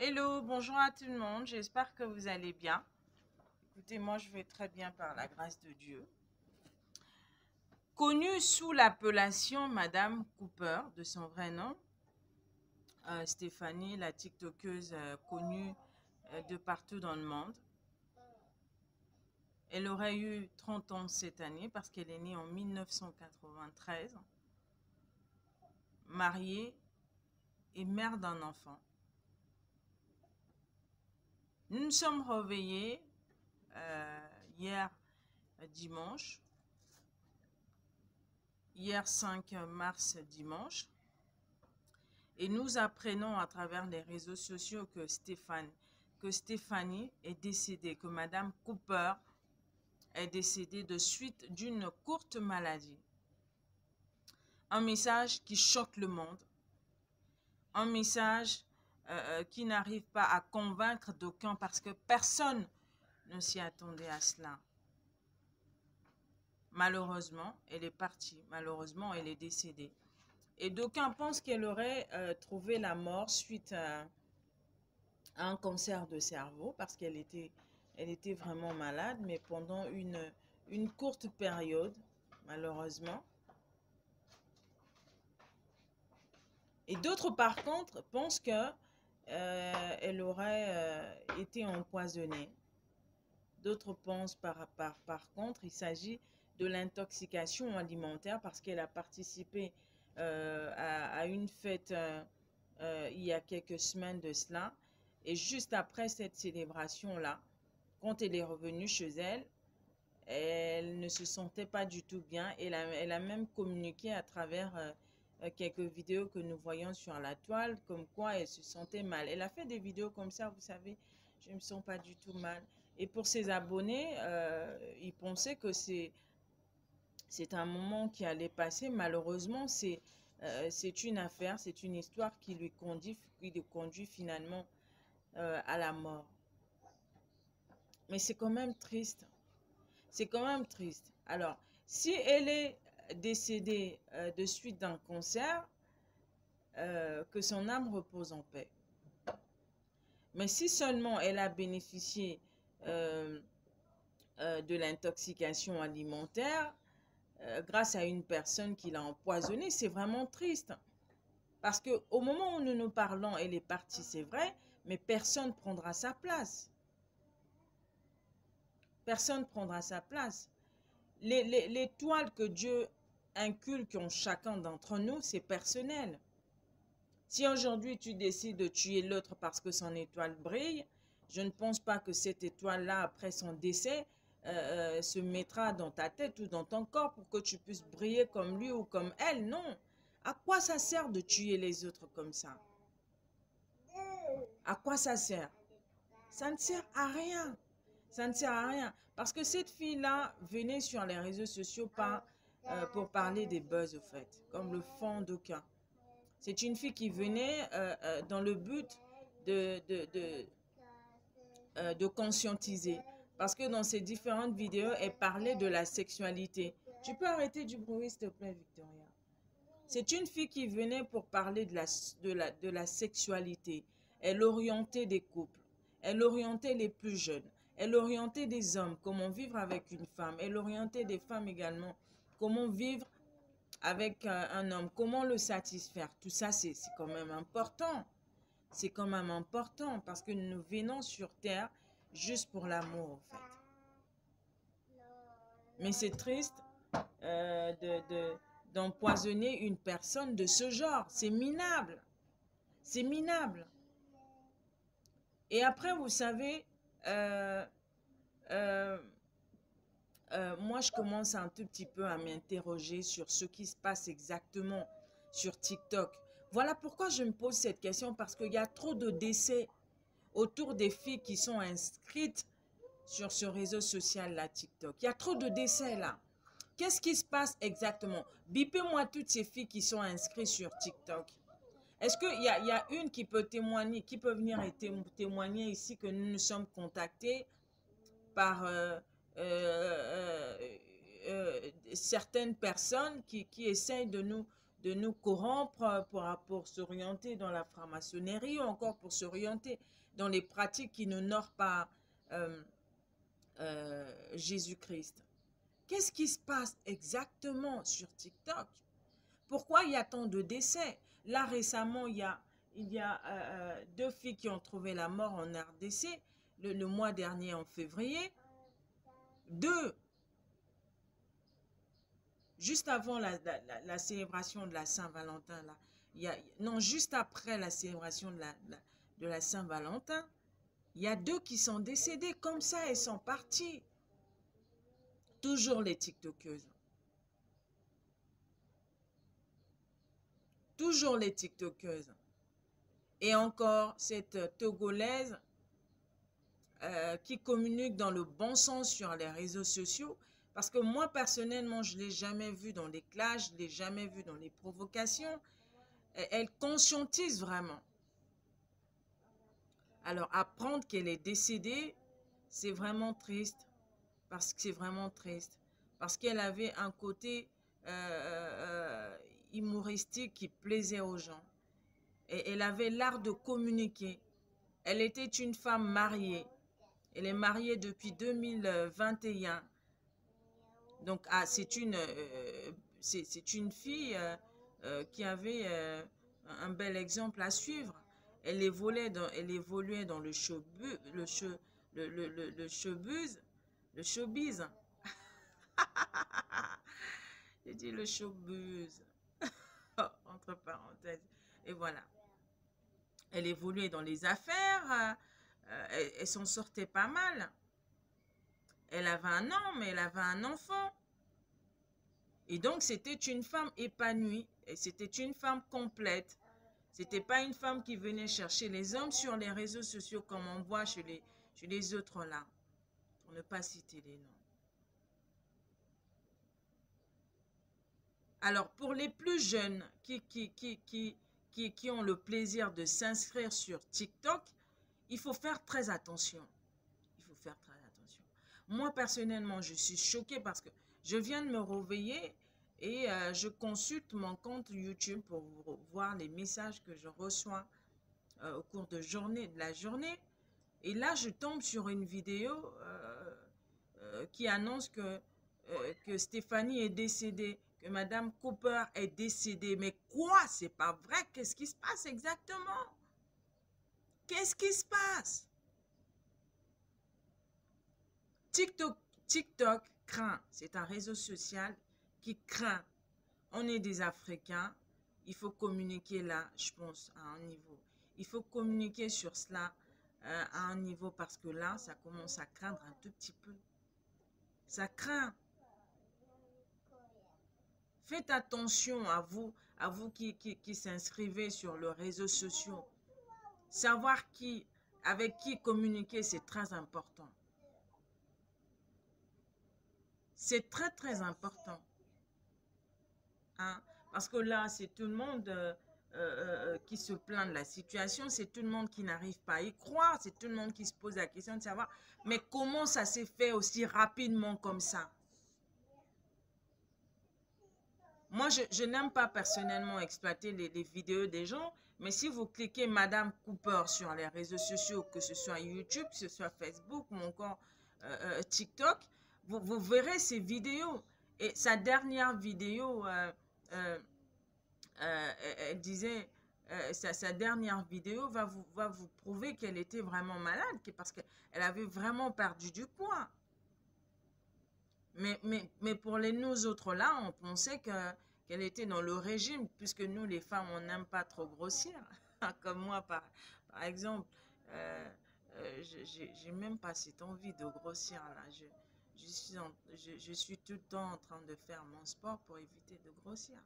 Hello, bonjour à tout le monde, j'espère que vous allez bien. Écoutez, moi je vais très bien par la grâce de Dieu. Connue sous l'appellation Madame Cooper, de son vrai nom, Stéphanie, la TikTokeuse connue de partout dans le monde. Elle aurait eu 30 ans cette année parce qu'elle est née en 1993, mariée et mère d'un enfant. Nous nous sommes réveillés hier dimanche, hier 5 mars dimanche, et nous apprenons à travers les réseaux sociaux que Stéphanie est décédée, que Madame Cooper est décédée de suite d'une courte maladie. Un message qui choque le monde, un message qui n'arrive pas à convaincre d'aucun parce que personne ne s'y attendait à cela. Malheureusement, elle est partie, malheureusement, elle est décédée. Et d'aucuns pensent qu'elle aurait trouvé la mort suite à un cancer de cerveau parce qu'elle était vraiment malade, mais pendant une courte période, malheureusement. Et d'autres, par contre, pensent que elle aurait été empoisonnée. D'autres pensent, par contre, il s'agit de l'intoxication alimentaire parce qu'elle a participé à une fête il y a quelques semaines de cela. Et juste après cette célébration-là, quand elle est revenue chez elle, elle ne se sentait pas du tout bien. Elle a même communiqué à travers quelques vidéos que nous voyons sur la toile, comme quoi elle se sentait mal. Elle a fait des vidéos comme ça, vous savez, je ne me sens pas du tout mal. Et pour ses abonnés, ils pensaient que c'est un moment qui allait passer. Malheureusement, c'est une affaire, c'est une histoire qui lui conduit finalement à la mort. Mais c'est quand même triste. C'est quand même triste. Alors, si elle est décédée de suite d'un cancer, que son âme repose en paix. Mais si seulement elle a bénéficié de l'intoxication alimentaire grâce à une personne qui l'a empoisonnée, c'est vraiment triste. Parce qu'au moment où nous nous parlons, elle est partie, c'est vrai, mais personne ne prendra sa place. Personne ne prendra sa place. Les toiles que Dieu inculque en chacun d'entre nous, c'est personnel. Si aujourd'hui tu décides de tuer l'autre parce que son étoile brille, je ne pense pas que cette étoile-là, après son décès, se mettra dans ta tête ou dans ton corps pour que tu puisses briller comme lui ou comme elle. Non. À quoi ça sert de tuer les autres comme ça? À quoi ça sert? Ça ne sert à rien. Ça ne sert à rien. Parce que cette fille-là venait sur les réseaux sociaux pour parler des buzz, au fait, comme le font d'aucuns. C'est une fille qui venait dans le but de conscientiser. Parce que dans ses différentes vidéos, elle parlait de la sexualité. Tu peux arrêter du bruit, s'il te plaît, Victoria. C'est une fille qui venait pour parler de la sexualité. Elle orientait des couples. Elle orientait les plus jeunes. Elle orientait des hommes, comment vivre avec une femme. Elle orientait des femmes également, comment vivre avec un homme, comment le satisfaire. Tout ça, c'est quand même important. C'est quand même important parce que nous venons sur Terre juste pour l'amour, en fait. Mais c'est triste d'empoisonner une personne de ce genre. C'est minable. C'est minable. Et après, vous savez, moi, je commence un tout petit peu à m'interroger sur ce qui se passe exactement sur TikTok. Voilà pourquoi je me pose cette question, parce qu'il y a trop de décès autour des filles qui sont inscrites sur ce réseau social, là, TikTok. Il y a trop de décès, là. Qu'est-ce qui se passe exactement? Bipez-moi toutes ces filles qui sont inscrites sur TikTok. Est-ce qu'il y a une qui peut témoigner, qui peut venir et témoigner ici que nous nous sommes contactés par certaines personnes qui essayent de de nous corrompre pour s'orienter dans la franc-maçonnerie ou encore pour s'orienter dans les pratiques qui n'honorent pas Jésus-Christ. Qu'est-ce qui se passe exactement sur TikTok? Pourquoi il y a tant de décès? Là, récemment, il y a 2 filles qui ont trouvé la mort en RDC le mois dernier, en février. 2, juste avant la célébration de la Saint-Valentin, là, non, juste après la célébration de la Saint-Valentin, il y a 2 qui sont décédées. Comme ça, elles sont parties. Toujours les TikTokeuses. Toujours les TikTokeuses. Et encore, cette Togolaise qui communique dans le bon sens sur les réseaux sociaux. Parce que moi, personnellement, je ne l'ai jamais vue dans les clashs, je ne l'ai jamais vue dans les provocations. Elle conscientise vraiment. Alors, apprendre qu'elle est décédée, c'est vraiment triste. Parce que c'est vraiment triste. Parce qu'elle avait un côté humoristique qui plaisait aux gens. Et elle avait l'art de communiquer. Elle était une femme mariée. Elle est mariée depuis 2021. Donc, c'est une fille qui avait un bel exemple à suivre. Elle évoluait dans le showbiz. Le showbiz. J'ai dit le showbiz. Entre parenthèses. Et voilà. Elle évoluait dans les affaires. Elle s'en sortait pas mal. Elle avait un homme, elle avait un enfant. Et donc, c'était une femme épanouie. Et c'était une femme complète. C'était pas une femme qui venait chercher les hommes sur les réseaux sociaux comme on voit chez les autres là. Pour ne pas citer les noms. Alors, pour les plus jeunes qui ont le plaisir de s'inscrire sur TikTok, il faut faire très attention. Il faut faire très attention. Moi, personnellement, je suis choquée parce que je viens de me réveiller et je consulte mon compte YouTube pour voir les messages que je reçois au cours de la journée. Et là, je tombe sur une vidéo qui annonce que Stéphanie est décédée, que Madame Cooper est décédée. Mais quoi? C'est pas vrai? Qu'est-ce qui se passe exactement? Qu'est-ce qui se passe? TikTok craint. C'est un réseau social qui craint. On est des Africains. Il faut communiquer là, je pense, à un niveau. Il faut communiquer sur cela à un niveau parce que là, ça commence à craindre un tout petit peu. Ça craint. Faites attention à vous qui s'inscrivez sur les réseaux sociaux. Savoir avec qui communiquer, c'est très important. C'est très, très important. Hein? Parce que là, c'est tout le monde qui se plaint de la situation. C'est tout le monde qui n'arrive pas à y croire. C'est tout le monde qui se pose la question de savoir, mais comment ça s'est fait aussi rapidement comme ça? Moi, je n'aime pas personnellement exploiter les vidéos des gens, mais si vous cliquez Madame Cooper sur les réseaux sociaux, que ce soit YouTube, que ce soit Facebook ou encore TikTok, vous verrez ces vidéos. Et sa dernière vidéo, elle disait, sa dernière vidéo va vous prouver qu'elle était vraiment malade, parce qu'elle avait vraiment perdu du poids. Mais pour nous autres là, on pensait qu'elle était dans le régime, puisque nous les femmes, on n'aime pas trop grossir. Comme moi, par exemple, j'ai même pas cette envie de grossir là. Je suis tout le temps en train de faire mon sport pour éviter de grossir.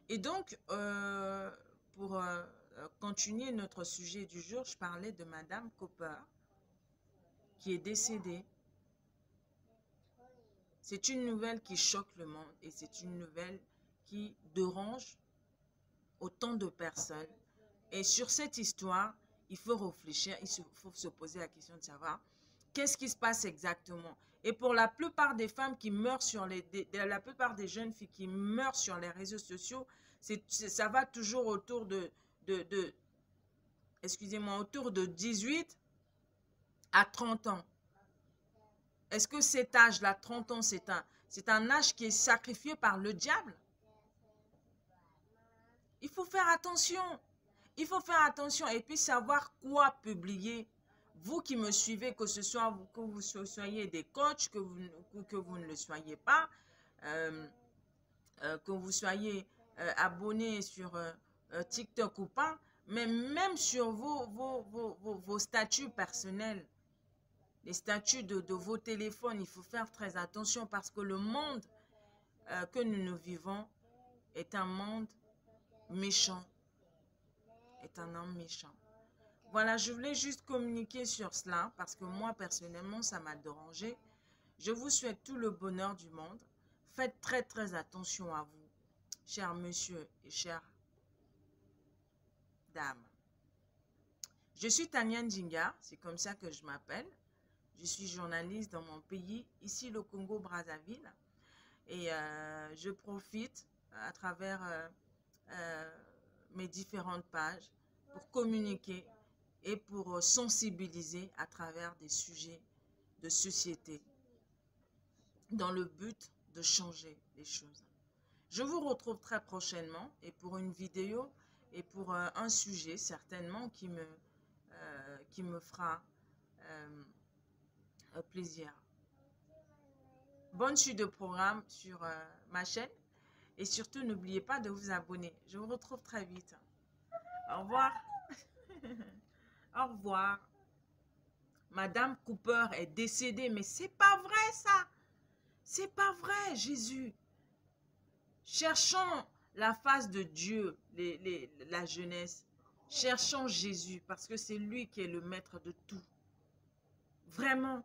Et donc, pour continuer notre sujet du jour, je parlais de Madame Cooper, qui est décédée. C'est une nouvelle qui choque le monde et c'est une nouvelle qui dérange autant de personnes. Et sur cette histoire, il faut réfléchir, il faut se poser la question de savoir qu'est-ce qui se passe exactement. Et pour la plupart des femmes qui meurent sur la plupart des jeunes filles qui meurent sur les réseaux sociaux, ça va toujours autour excusez-moi, autour de 18 à 30 ans. Est-ce que cet âge-là, 30 ans, c'est un âge qui est sacrifié par le diable? Il faut faire attention. Il faut faire attention et puis savoir quoi publier. Vous qui me suivez, que vous soyez des coachs, que vous ne le soyez pas, que vous soyez abonné sur TikTok ou pas, mais même sur vos statuts personnels, les statuts de vos téléphones, il faut faire très attention parce que le monde que nous vivons est un monde méchant, est un homme méchant. Voilà, je voulais juste communiquer sur cela parce que moi, personnellement, ça m'a dérangé. Je vous souhaite tout le bonheur du monde. Faites très, très attention à vous, chers monsieur et chères dames. Je suis Tania Ndinga, c'est comme ça que je m'appelle. Je suis journaliste dans mon pays, ici le Congo-Brazzaville. Et je profite à travers mes différentes pages pour communiquer et pour sensibiliser à travers des sujets de société dans le but de changer les choses. Je vous retrouve très prochainement et pour une vidéo et pour un sujet certainement qui me fera plaisir. Bonne suite de programme sur ma chaîne et surtout n'oubliez pas de vous abonner. Je vous retrouve très vite. Au revoir. Au revoir. Madame Cooper est décédée, mais c'est pas vrai ça. C'est pas vrai, Jésus. Cherchons la face de Dieu, la jeunesse. Cherchons Jésus parce que c'est lui qui est le maître de tout. Vraiment.